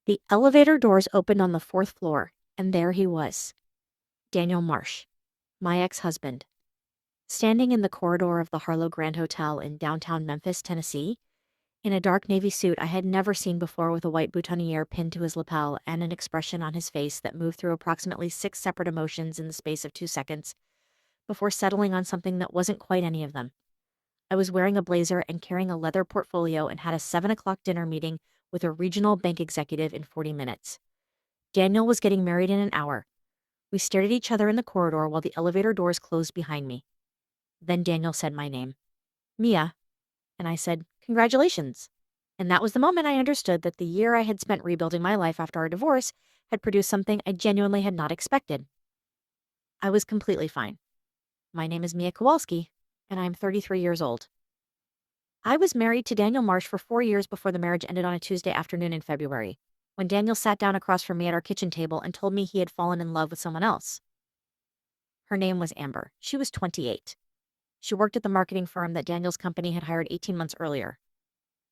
The elevator doors opened on the fourth floor, and there he was, Daniel Marsh, my ex-husband, standing in the corridor of the Harlow Grand Hotel in downtown Memphis, Tennessee, in a dark navy suit I had never seen before with a white boutonniere pinned to his lapel and an expression on his face that moved through approximately 6 separate emotions in the space of 2 seconds before settling on something that wasn't quite any of them. I was wearing a blazer and carrying a leather portfolio and had a 7 o'clock dinner meeting with a regional bank executive in 40 minutes. Daniel was getting married in an hour. We stared at each other in the corridor while the elevator doors closed behind me. Then Daniel said my name, Mia, and I said, "Congratulations." And that was the moment I understood that the year I had spent rebuilding my life after our divorce had produced something I genuinely had not expected. I was completely fine. My name is Mia Kowalski, and I'm 33 years old. I was married to Daniel Marsh for 4 years before the marriage ended on a Tuesday afternoon in February, when Daniel sat down across from me at our kitchen table and told me he had fallen in love with someone else. Her name was Amber. She was 28. She worked at the marketing firm that Daniel's company had hired 18 months earlier.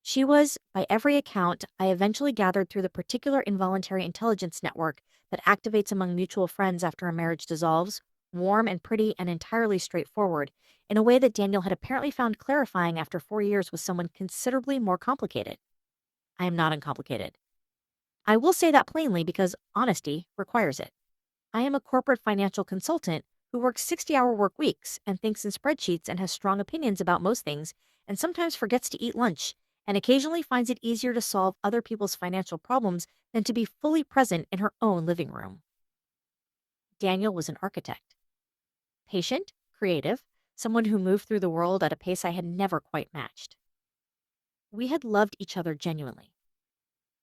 She was, by every account I eventually gathered through the particular involuntary intelligence network that activates among mutual friends after a marriage dissolves, warm and pretty and entirely straightforward, in a way that Daniel had apparently found clarifying after 4 years with someone considerably more complicated. I am not uncomplicated. I will say that plainly because honesty requires it. I am a corporate financial consultant who works 60-hour work weeks and thinks in spreadsheets and has strong opinions about most things and sometimes forgets to eat lunch and occasionally finds it easier to solve other people's financial problems than to be fully present in her own living room. Daniel was an architect. Patient, creative, someone who moved through the world at a pace I had never quite matched. We had loved each other genuinely.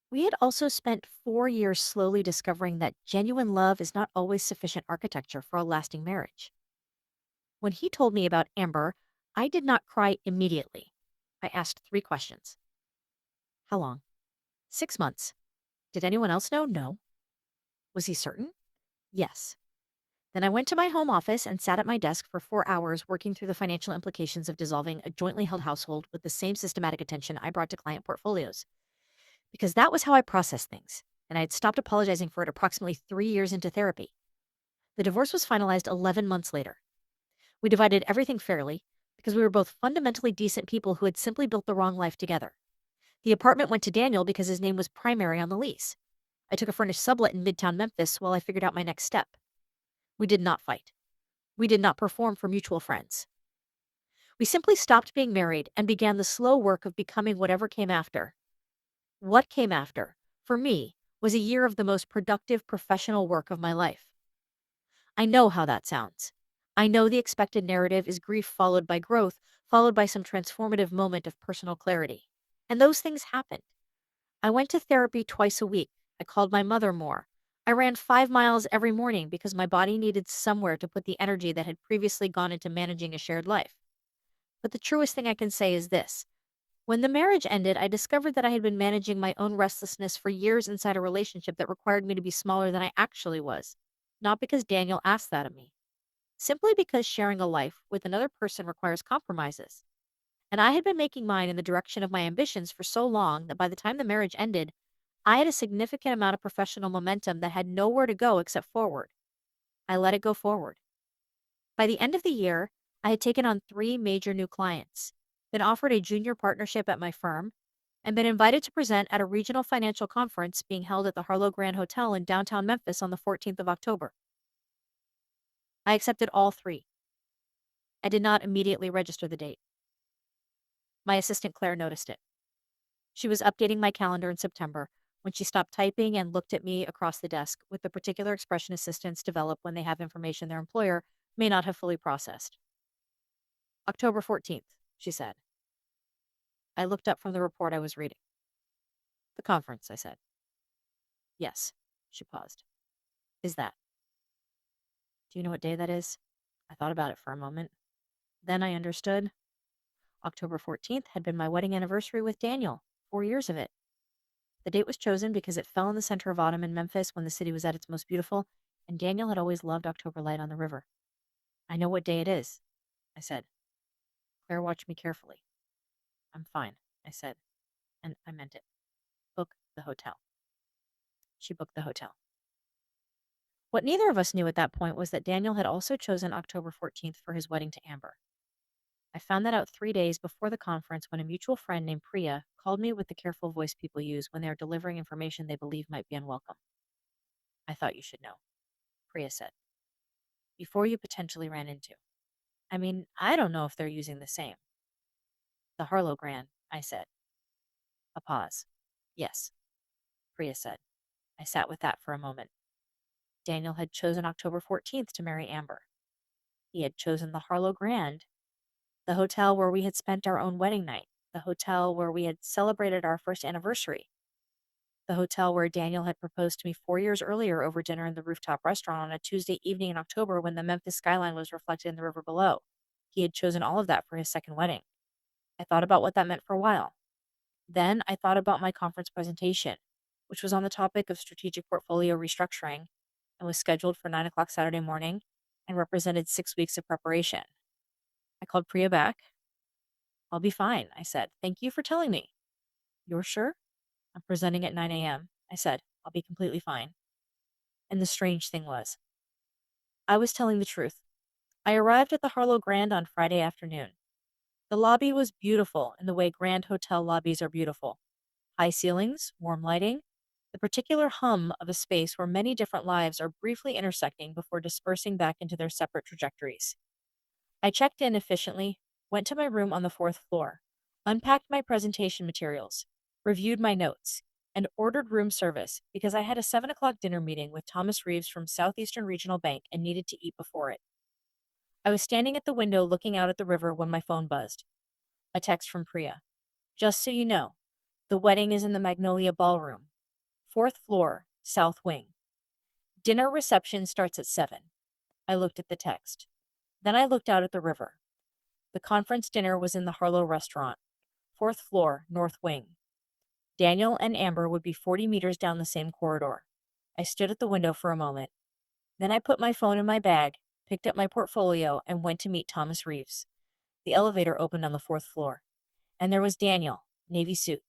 We had also spent 4 years slowly discovering that genuine love is not always sufficient architecture for a lasting marriage. When he told me about Amber, I did not cry immediately. I asked 3 questions. How long? 6 months. Did anyone else know? No. Was he certain? Yes. Then I went to my home office and sat at my desk for 4 hours working through the financial implications of dissolving a jointly held household with the same systematic attention I brought to client portfolios. Because that was how I processed things, and I had stopped apologizing for it approximately 3 years into therapy. The divorce was finalized 11 months later. We divided everything fairly because we were both fundamentally decent people who had simply built the wrong life together. The apartment went to Daniel because his name was primary on the lease. I took a furnished sublet in Midtown Memphis while I figured out my next step. We did not fight. We did not perform for mutual friends. We simply stopped being married and began the slow work of becoming whatever came after. What came after, for me, was a year of the most productive professional work of my life. I know how that sounds. I know the expected narrative is grief followed by growth, followed by some transformative moment of personal clarity. And those things happened. I went to therapy twice a week. I called my mother more. I ran 5 miles every morning because my body needed somewhere to put the energy that had previously gone into managing a shared life. But the truest thing I can say is this. When the marriage ended, I discovered that I had been managing my own restlessness for years inside a relationship that required me to be smaller than I actually was. Not because Daniel asked that of me. Simply because sharing a life with another person requires compromises. And I had been making mine in the direction of my ambitions for so long that by the time the marriage ended, I had a significant amount of professional momentum that had nowhere to go except forward. I let it go forward. By the end of the year, I had taken on 3 major new clients, been offered a junior partnership at my firm, and been invited to present at a regional financial conference being held at the Harlow Grand Hotel in downtown Memphis on the 14th of October. I accepted all 3. I did not immediately register the date. My assistant Claire noticed it. She was updating my calendar in September when she stopped typing and looked at me across the desk with the particular expression assistants develop when they have information their employer may not have fully processed. October 14th, she said. I looked up from the report I was reading. The conference, I said. Yes, she paused. Is that? Do you know what day that is? I thought about it for a moment. Then I understood. October 14th had been my wedding anniversary with Daniel, 4 years of it. The date was chosen because it fell in the center of autumn in Memphis when the city was at its most beautiful, and Daniel had always loved October light on the river. I know what day it is, I said. Claire watched me carefully. I'm fine, I said, and I meant it. Book the hotel. She booked the hotel. What neither of us knew at that point was that Daniel had also chosen October 14th for his wedding to Amber. I found that out 3 days before the conference when a mutual friend named Priya called me with the careful voice people use when they are delivering information they believe might be unwelcome. I thought you should know, Priya said, before you potentially ran into. I mean, I don't know if they're using the same. The Harlow Grand, I said. A pause. Yes, Priya said. I sat with that for a moment. Daniel had chosen October 14th to marry Amber. He had chosen the Harlow Grand, the hotel where we had spent our own wedding night, the hotel where we had celebrated our first anniversary, the hotel where Daniel had proposed to me 4 years earlier over dinner in the rooftop restaurant on a Tuesday evening in October when the Memphis skyline was reflected in the river below. He had chosen all of that for his second wedding. I thought about what that meant for a while. Then I thought about my conference presentation, which was on the topic of strategic portfolio restructuring and was scheduled for 9 o'clock Saturday morning and represented 6 weeks of preparation. I called Priya back. I'll be fine, I said. Thank you for telling me. You're sure? I'm presenting at 9 a.m. I said, I'll be completely fine. And the strange thing was, I was telling the truth. I arrived at the Harlow Grand on Friday afternoon. The lobby was beautiful in the way Grand Hotel lobbies are beautiful. High ceilings, warm lighting, the particular hum of a space where many different lives are briefly intersecting before dispersing back into their separate trajectories. I checked in efficiently, went to my room on the 4th floor, unpacked my presentation materials, reviewed my notes, and ordered room service because I had a 7 o'clock dinner meeting with Thomas Reeves from Southeastern Regional Bank and needed to eat before it. I was standing at the window looking out at the river when my phone buzzed. A text from Priya. Just so you know, the wedding is in the Magnolia Ballroom, 4th floor, south wing. Dinner reception starts at 7. I looked at the text. Then I looked out at the river. The conference dinner was in the Harlow restaurant, 4th floor, north wing. Daniel and Amber would be 40 meters down the same corridor. I stood at the window for a moment. Then I put my phone in my bag, picked up my portfolio, and went to meet Thomas Reeves. The elevator opened on the 4th floor. And there was Daniel, navy suit,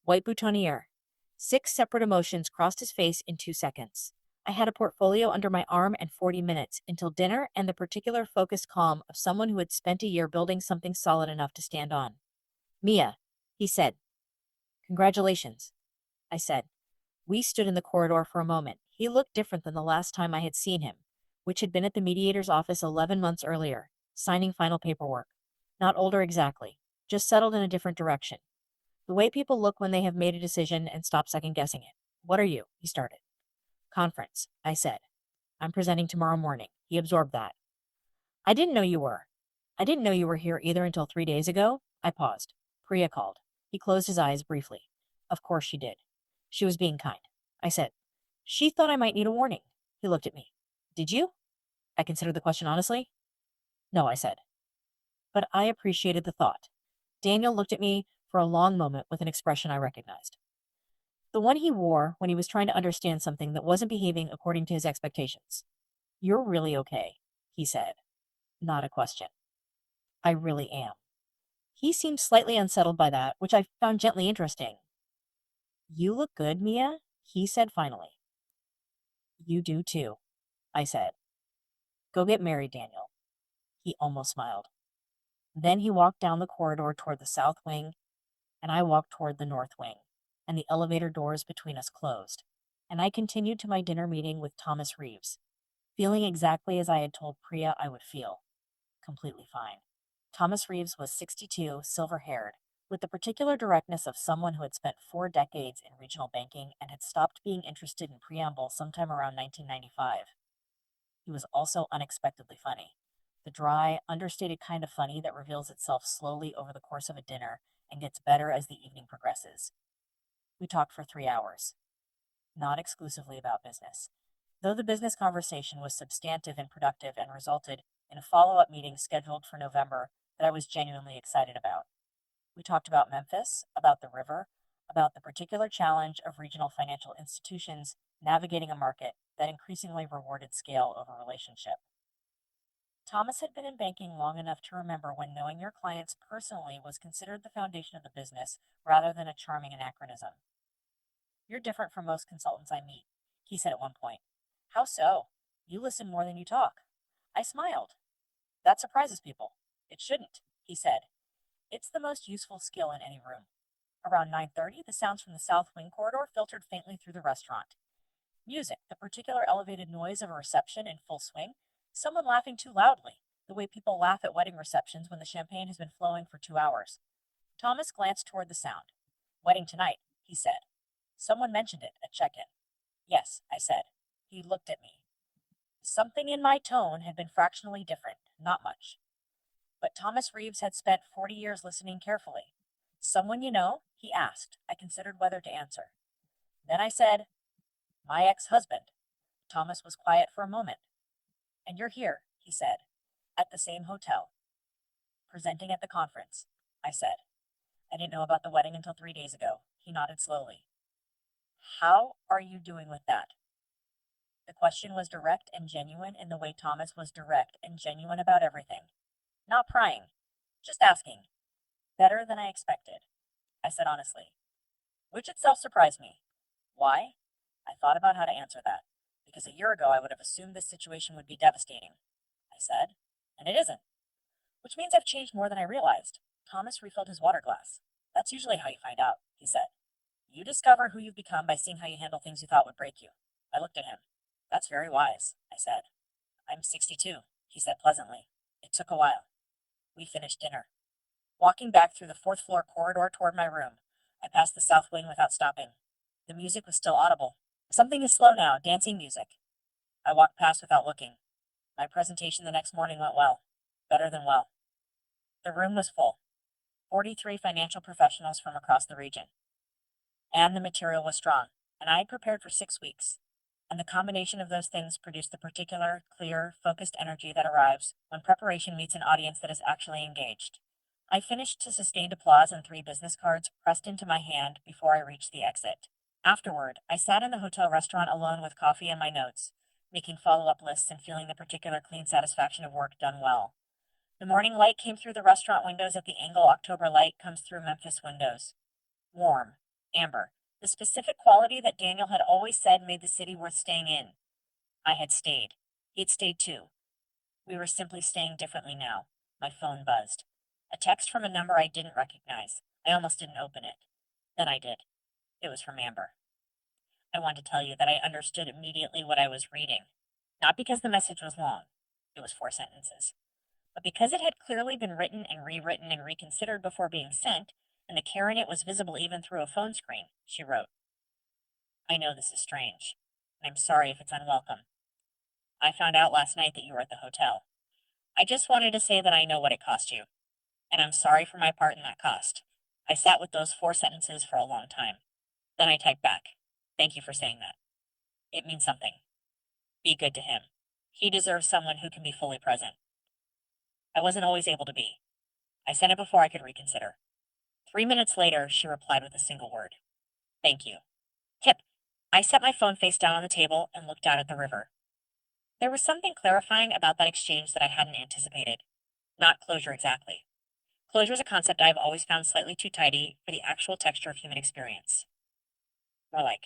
white boutonniere. 6 separate emotions crossed his face in 2 seconds. I had a portfolio under my arm and 40 minutes until dinner and the particular focused calm of someone who had spent a year building something solid enough to stand on. Mia, he said. Congratulations, I said. We stood in the corridor for a moment. He looked different than the last time I had seen him, which had been at the mediator's office 11 months earlier, signing final paperwork. Not older exactly, just settled in a different direction. The way people look when they have made a decision and stop second-guessing it. What are you? He started. Conference, I said. I'm presenting tomorrow morning. He absorbed that. I didn't know you were. I didn't know you were here either until 3 days ago. I paused. Priya called. He closed his eyes briefly. Of course she did. She was being kind. I said, she thought I might need a warning. He looked at me. Did you? I considered the question honestly. No, I said. But I appreciated the thought. Daniel looked at me for a long moment with an expression I recognized. The one he wore when he was trying to understand something that wasn't behaving according to his expectations. You're really okay, he said. Not a question. I really am. He seemed slightly unsettled by that, which I found gently interesting. You look good, Mia, he said finally. You do too, I said. Go get married, Daniel. He almost smiled. Then he walked down the corridor toward the south wing, and I walked toward the north wing, and the elevator doors between us closed, and I continued to my dinner meeting with Thomas Reeves, feeling exactly as I had told Priya I would feel, completely fine. Thomas Reeves was 62, silver-haired, with the particular directness of someone who had spent 4 decades in regional banking and had stopped being interested in preamble sometime around 1995. He was also unexpectedly funny. The dry, understated kind of funny that reveals itself slowly over the course of a dinner and gets better as the evening progresses. We talked for 3 hours. Not exclusively about business, though the business conversation was substantive and productive and resulted in a follow-up meeting scheduled for November that I was genuinely excited about. We talked about Memphis, about the river, about the particular challenge of regional financial institutions navigating a market that increasingly rewarded scale over relationship. Thomas had been in banking long enough to remember when knowing your clients personally was considered the foundation of the business rather than a charming anachronism. You're different from most consultants I meet, he said at one point. How so? You listen more than you talk. I smiled. That surprises people. It shouldn't, he said. It's the most useful skill in any room. Around 9:30, the sounds from the south wing corridor filtered faintly through the restaurant. Music, the particular elevated noise of a reception in full swing, someone laughing too loudly, the way people laugh at wedding receptions when the champagne has been flowing for 2 hours. Thomas glanced toward the sound. Wedding tonight, he said. Someone mentioned it at check-in. Yes, I said. He looked at me. Something in my tone had been fractionally different, not much. But Thomas Reeves had spent 40 years listening carefully. Someone you know? He asked. I considered whether to answer. Then I said, my ex-husband. Thomas was quiet for a moment. And you're here, he said, at the same hotel. Presenting at the conference, I said. I didn't know about the wedding until 3 days ago. He nodded slowly. How are you doing with that? The question was direct and genuine in the way Thomas was direct and genuine about everything. Not prying, just asking. Better than I expected, I said honestly, which itself surprised me. Why? I thought about how to answer that, because a year ago I would have assumed this situation would be devastating. I said, and it isn't. Which means I've changed more than I realized. Thomas refilled his water glass. That's usually how you find out, he said. You discover who you've become by seeing how you handle things you thought would break you. I looked at him. That's very wise, I said. I'm 62, he said pleasantly. It took a while. We finished dinner. Walking back through the fourth-floor corridor toward my room, I passed the south wing without stopping. The music was still audible. Something is slow now, dancing music. I walked past without looking. My presentation the next morning went well. Better than well. The room was full. 43 financial professionals from across the region. And the material was strong, and I had prepared for 6 weeks. And the combination of those things produced the particular, clear, focused energy that arrives when preparation meets an audience that is actually engaged. I finished to sustained applause and 3 business cards pressed into my hand before I reached the exit. Afterward, I sat in the hotel restaurant alone with coffee and my notes, making follow-up lists and feeling the particular clean satisfaction of work done well. The morning light came through the restaurant windows at the angle October light comes through Memphis windows. Warm, amber, the specific quality that Daniel had always said made the city worth staying in. I had stayed. He had stayed too. We were simply staying differently now. My phone buzzed. A text from a number I didn't recognize. I almost didn't open it. Then I did. It was from Amber. I want to tell you that I understood immediately what I was reading. Not because the message was long. It was 4 sentences. But because it had clearly been written and rewritten and reconsidered before being sent, and the care in it was visible even through a phone screen, she wrote, I know this is strange, and I'm sorry if it's unwelcome. I found out last night that you were at the hotel. I just wanted to say that I know what it cost you, and I'm sorry for my part in that cost. I sat with those 4 sentences for a long time. Then I typed back, thank you for saying that. It means something. Be good to him. He deserves someone who can be fully present. I wasn't always able to be. I sent it before I could reconsider. 3 minutes later, she replied with a single word. Thank you. Tip. I set my phone face down on the table and looked out at the river. There was something clarifying about that exchange that I hadn't anticipated. Not closure exactly. Closure is a concept I've always found slightly too tidy for the actual texture of human experience. More like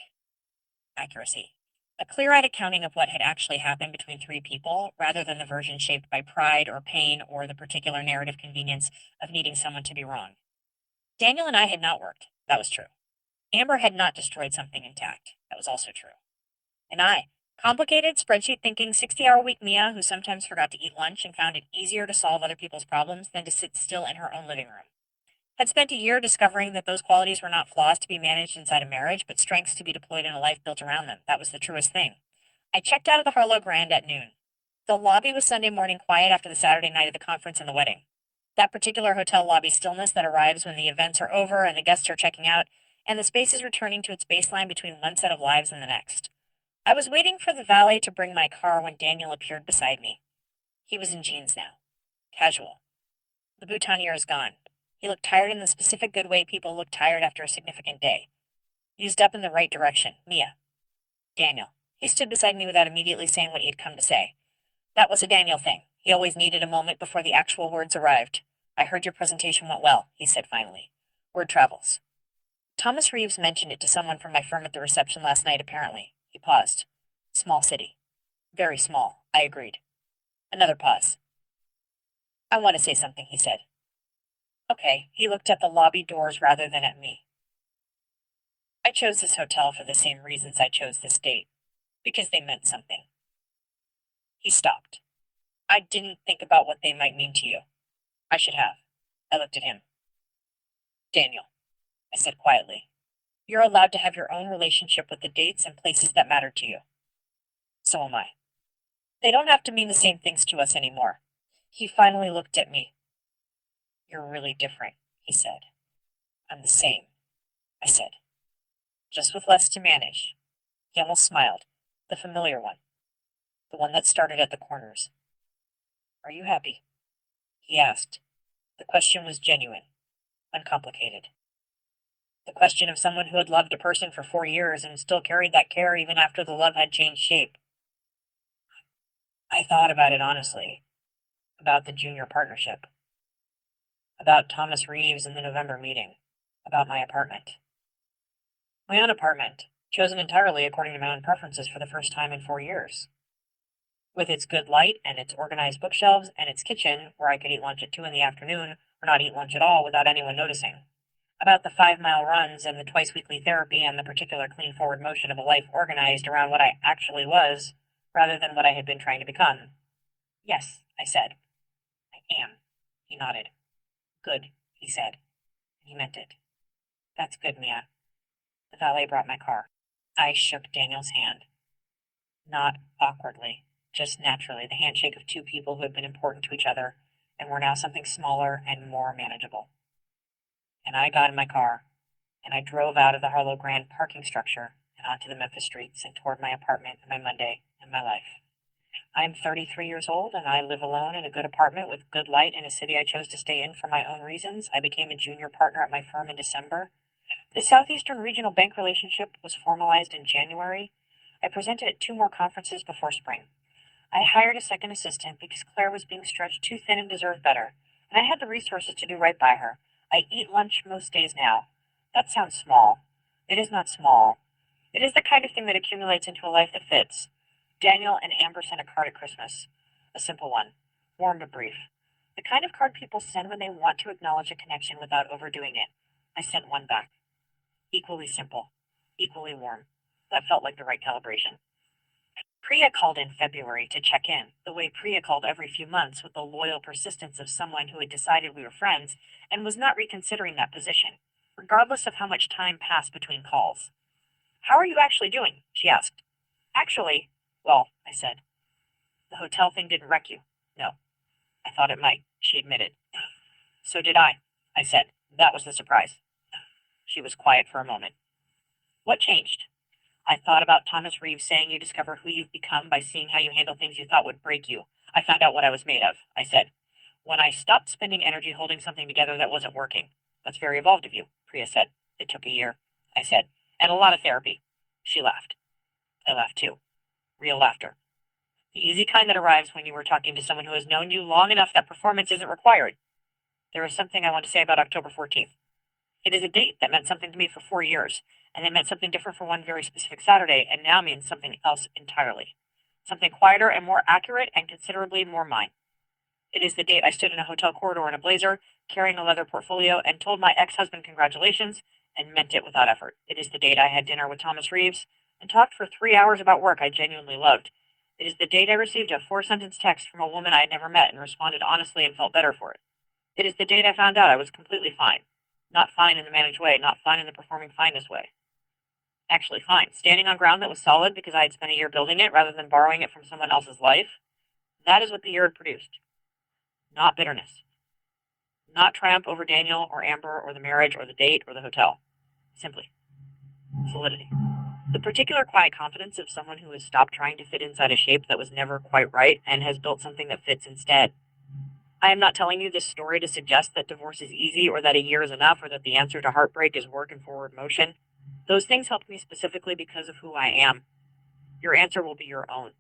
accuracy. A clear-eyed accounting of what had actually happened between 3 people, rather than the version shaped by pride or pain or the particular narrative convenience of needing someone to be wrong. Daniel and I had not worked. That was true. Amber had not destroyed something intact. That was also true. And I, complicated, spreadsheet thinking, 60-hour-week Mia who sometimes forgot to eat lunch and found it easier to solve other people's problems than to sit still in her own living room, had spent a year discovering that those qualities were not flaws to be managed inside a marriage, but strengths to be deployed in a life built around them. That was the truest thing. I checked out of the Harlow Grand at noon. The lobby was Sunday morning quiet after the Saturday night of the conference and the wedding. That particular hotel lobby stillness that arrives when the events are over and the guests are checking out, and the space is returning to its baseline between one set of lives and the next. I was waiting for the valet to bring my car when Daniel appeared beside me. He was in jeans now. Casual. The boutonniere is gone. He looked tired in the specific good way people look tired after a significant day. Used up in the right direction. Mia. Daniel. He stood beside me without immediately saying what he had come to say. That was a Daniel thing. He always needed a moment before the actual words arrived. I heard your presentation went well, he said finally. Word travels. Thomas Reeves mentioned it to someone from my firm at the reception last night, apparently. He paused. Small city. Very small, I agreed. Another pause. I want to say something, he said. Okay, he looked at the lobby doors rather than at me. I chose this hotel for the same reasons I chose this date, because they meant something. He stopped. I didn't think about what they might mean to you. I should have. I looked at him. Daniel, I said quietly, you're allowed to have your own relationship with the dates and places that matter to you. So am I. They don't have to mean the same things to us anymore. He finally looked at me. You're really different, he said. I'm the same, I said, just with less to manage. He almost smiled, the familiar one, the one that started at the corners. Are you happy? He asked. The question was genuine, uncomplicated. The question of someone who had loved a person for 4 years and still carried that care even after the love had changed shape. I thought about it honestly, about the junior partnership, about Thomas Reeves and the November meeting, about my apartment. My own apartment, chosen entirely according to my own preferences for the first time in 4 years. With its good light and its organized bookshelves and its kitchen, where I could eat lunch at 2 in the afternoon or not eat lunch at all without anyone noticing. About the 5-mile runs and the twice-weekly therapy and the particular clean forward motion of a life organized around what I actually was, rather than what I had been trying to become. Yes, I said. I am. He nodded. Good, he said. He meant it. That's good, Mia. The valet brought my car. I shook Daniel's hand. Not awkwardly, just naturally, the handshake of two people who had been important to each other and were now something smaller and more manageable. And I got in my car, and I drove out of the Harlow Grand parking structure and onto the Memphis streets and toward my apartment and my Monday and my life. I am 33 years old, and I live alone in a good apartment with good light in a city I chose to stay in for my own reasons. I became a junior partner at my firm in December. The Southeastern Regional Bank relationship was formalized in January. I presented at 2 more conferences before spring. I hired a second assistant because Claire was being stretched too thin and deserved better, and I had the resources to do right by her. I eat lunch most days now. That sounds small. It is not small. It is the kind of thing that accumulates into a life that fits. Daniel and Amber sent a card at Christmas. A simple one. Warm but brief. The kind of card people send when they want to acknowledge a connection without overdoing it. I sent one back. Equally simple. Equally warm. That felt like the right calibration. Priya called in February to check in, the way Priya called every few months with the loyal persistence of someone who had decided we were friends and was not reconsidering that position, regardless of how much time passed between calls. How are you actually doing? She asked. Actually, well, I said. The hotel thing didn't wreck you. No. I thought it might, she admitted. So did I said. That was the surprise. She was quiet for a moment. What changed? I thought about Thomas Reeves saying you discover who you've become by seeing how you handle things you thought would break you. I found out what I was made of, I said. When I stopped spending energy holding something together that wasn't working. That's very evolved of you, Priya said. It took a year, I said, and a lot of therapy. She laughed. I laughed too. Real laughter. The easy kind that arrives when you are talking to someone who has known you long enough that performance isn't required. There is something I want to say about October 14th. It is a date that meant something to me for 4 years, and it meant something different for one very specific Saturday, and now means something else entirely. Something quieter and more accurate and considerably more mine. It is the date I stood in a hotel corridor in a blazer, carrying a leather portfolio, and told my ex-husband congratulations, and meant it without effort. It is the date I had dinner with Thomas Reeves, and talked for 3 hours about work I genuinely loved. It is the date I received a 4-sentence text from a woman I had never met and responded honestly and felt better for it. It is the date I found out I was completely fine. Not fine in the managed way, not fine in the performing fineness way. Actually fine. Standing on ground that was solid because I had spent a year building it rather than borrowing it from someone else's life. That is what the year had produced. Not bitterness. Not triumph over Daniel or Amber or the marriage or the date or the hotel. Simply solidity. The particular quiet confidence of someone who has stopped trying to fit inside a shape that was never quite right and has built something that fits instead. I am not telling you this story to suggest that divorce is easy or that a year is enough or that the answer to heartbreak is work and forward motion. Those things helped me specifically because of who I am. Your answer will be your own.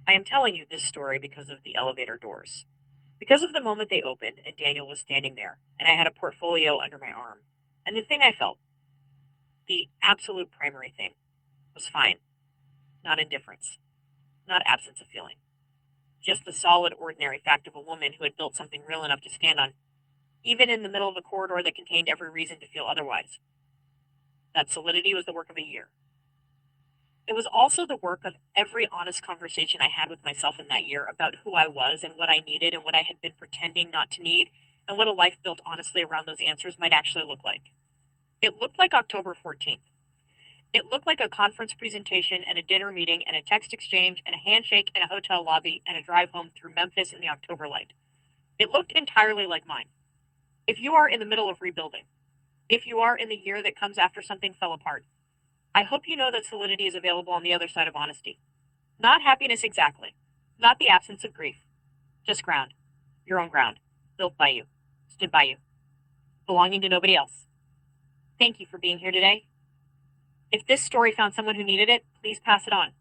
I am telling you this story because of the elevator doors. Because of the moment they opened and Daniel was standing there and I had a portfolio under my arm. And the thing I felt, the absolute primary thing, was fine. not indifference, not absence of feeling. Just the solid, ordinary fact of a woman who had built something real enough to stand on, even in the middle of a corridor that contained every reason to feel otherwise. That solidity was the work of a year. It was also the work of every honest conversation I had with myself in that year about who I was and what I needed and what I had been pretending not to need, and what a life built honestly around those answers might actually look like. It looked like October 14th. It looked like a conference presentation and a dinner meeting and a text exchange and a handshake in a hotel lobby and a drive home through Memphis in the October light. It looked entirely like mine. If you are in the middle of rebuilding, if you are in the year that comes after something fell apart, I hope you know that solidity is available on the other side of honesty. Not happiness exactly, not the absence of grief, just ground, your own ground, built by you, stood by you, belonging to nobody else. Thank you for being here today. If this story found someone who needed it, please pass it on.